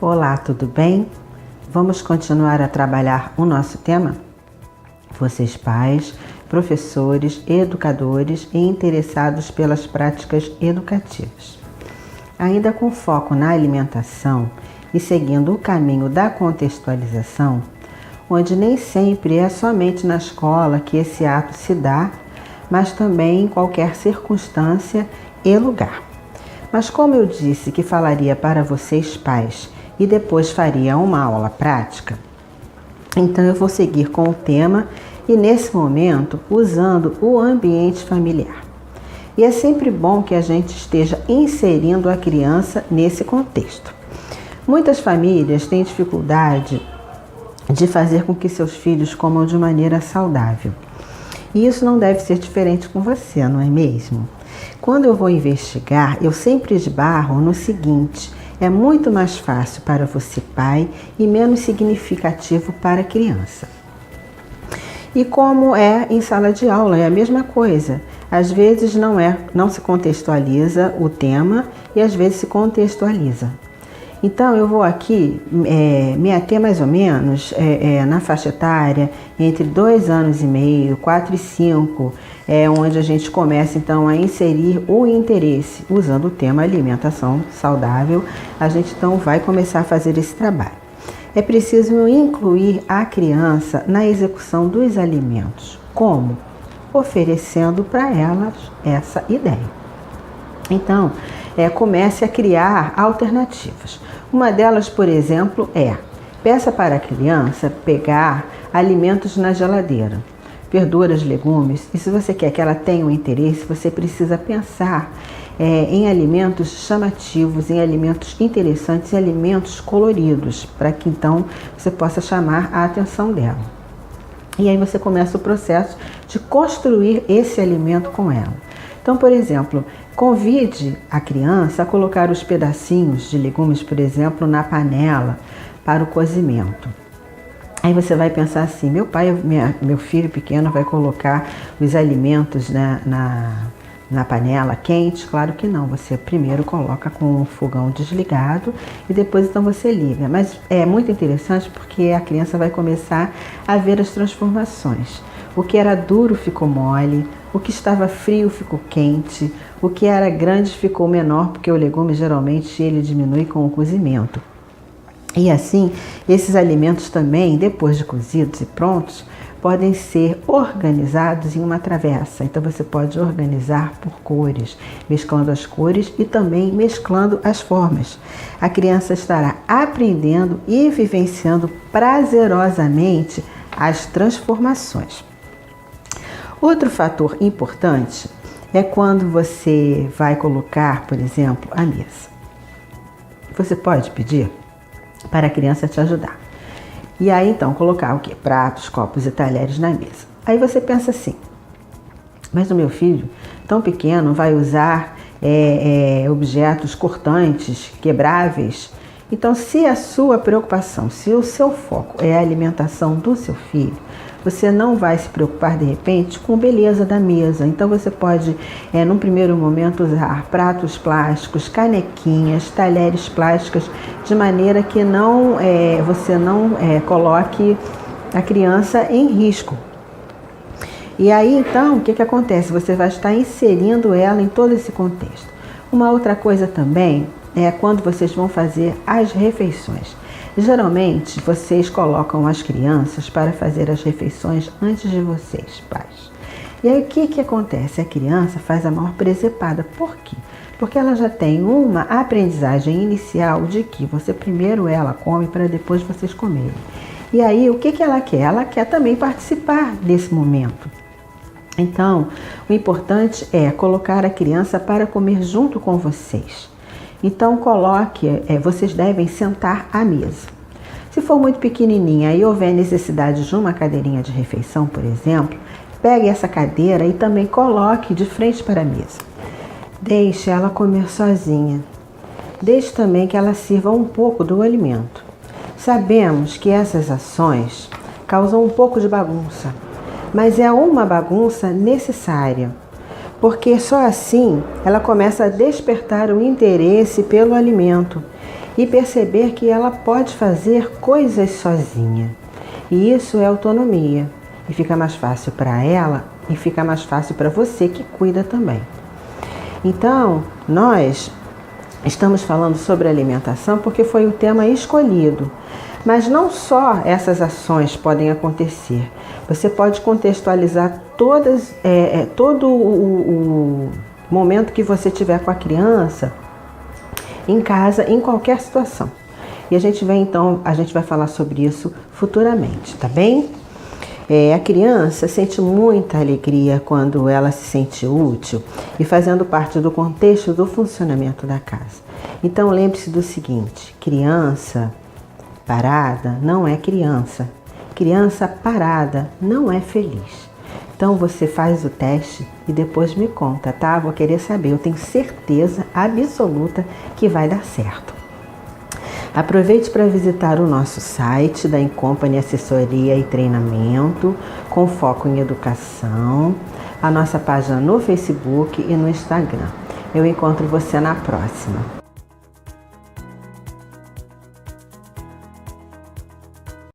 Olá, tudo bem? Vamos continuar a trabalhar o nosso tema? Vocês pais, professores, educadores e interessados pelas práticas educativas. Ainda com foco na alimentação e seguindo o caminho da contextualização, onde nem sempre é somente na escola que esse ato se dá, mas também em qualquer circunstância e lugar. Mas como eu disse que falaria para vocês pais e depois faria uma aula prática, então eu vou seguir com o tema e nesse momento usando o ambiente familiar. E é sempre bom que a gente esteja inserindo a criança nesse contexto. Muitas famílias têm dificuldade de fazer com que seus filhos comam de maneira saudável. E isso não deve ser diferente com você, não é mesmo? Quando eu vou investigar, eu sempre esbarro no seguinte: é muito mais fácil para você, pai, e menos significativo para a criança. E como é em sala de aula, é a mesma coisa. Às vezes não se contextualiza o tema e às vezes se contextualiza. Então eu vou aqui me ater mais ou menos na faixa etária entre 2 anos e meio, 4 e 5, onde a gente começa então a inserir o interesse, usando o tema alimentação saudável, a gente então vai começar a fazer esse trabalho. É preciso incluir a criança na execução dos alimentos. Como? Oferecendo para elas essa ideia. Então, comece a criar alternativas. Uma delas, por exemplo, peça para a criança pegar alimentos na geladeira, verduras, legumes, e se você quer que ela tenha um interesse, você precisa pensar em alimentos chamativos, em alimentos interessantes, em alimentos coloridos, para que então você possa chamar a atenção dela. E aí você começa o processo de construir esse alimento com ela. Então, por exemplo, convide a criança a colocar os pedacinhos de legumes, por exemplo, na panela para o cozimento. Aí você vai pensar assim: meu filho pequeno vai colocar os alimentos na panela quente? Claro que não, você primeiro coloca com o fogão desligado e depois então você liga. Mas é muito interessante porque a criança vai começar a ver as transformações. O que era duro ficou mole, o que estava frio ficou quente, o que era grande ficou menor, porque o legume geralmente ele diminui com o cozimento. E assim, esses alimentos também, depois de cozidos e prontos, podem ser organizados em uma travessa. Então você pode organizar por cores, mesclando as cores e também mesclando as formas. A criança estará aprendendo e vivenciando prazerosamente as transformações. Outro fator importante é quando você vai colocar, por exemplo, a mesa. Você pode pedir para a criança te ajudar. E aí então colocar o quê? Pratos, copos e talheres na mesa. Aí você pensa assim: mas o meu filho tão pequeno vai usar objetos cortantes, quebráveis? Então, se a sua preocupação, se o seu foco é a alimentação do seu filho, você não vai se preocupar de repente com a beleza da mesa. Então você pode, num primeiro momento, usar pratos plásticos, canequinhas, talheres plásticos, de maneira que você não coloque a criança em risco. E aí então, o que acontece? Você vai estar inserindo ela em todo esse contexto. Uma outra coisa também é quando vocês vão fazer as refeições. Geralmente, vocês colocam as crianças para fazer as refeições antes de vocês, pais. E aí, o que acontece? A criança faz a maior presepada. Por quê? Porque ela já tem uma aprendizagem inicial de que você primeiro ela come para depois vocês comerem. E aí, o que ela quer? Ela quer também participar desse momento. Então, o importante é colocar a criança para comer junto com vocês. Então vocês devem sentar à mesa. Se for muito pequenininha e houver necessidade de uma cadeirinha de refeição, por exemplo, pegue essa cadeira e também coloque de frente para a mesa. Deixe ela comer sozinha. Deixe também que ela sirva um pouco do alimento. Sabemos que essas ações causam um pouco de bagunça, mas é uma bagunça necessária. Porque só assim ela começa a despertar o interesse pelo alimento e perceber que ela pode fazer coisas sozinha. E isso é autonomia. E fica mais fácil para ela e fica mais fácil para você que cuida também. Então, nós estamos falando sobre alimentação porque foi o tema escolhido. Mas não só essas ações podem acontecer. Você pode contextualizar todo o momento que você tiver com a criança em casa, em qualquer situação. E a gente vai falar sobre isso futuramente, tá bem? A criança sente muita alegria quando ela se sente útil e fazendo parte do contexto do funcionamento da casa. Então lembre-se do seguinte: criança parada não é criança. Criança parada não é feliz. Então você faz o teste e depois me conta, tá? Vou querer saber, eu tenho certeza absoluta que vai dar certo. Aproveite para visitar o nosso site da Incompany Assessoria e Treinamento, com foco em educação, a nossa página no Facebook e no Instagram. Eu encontro você na próxima.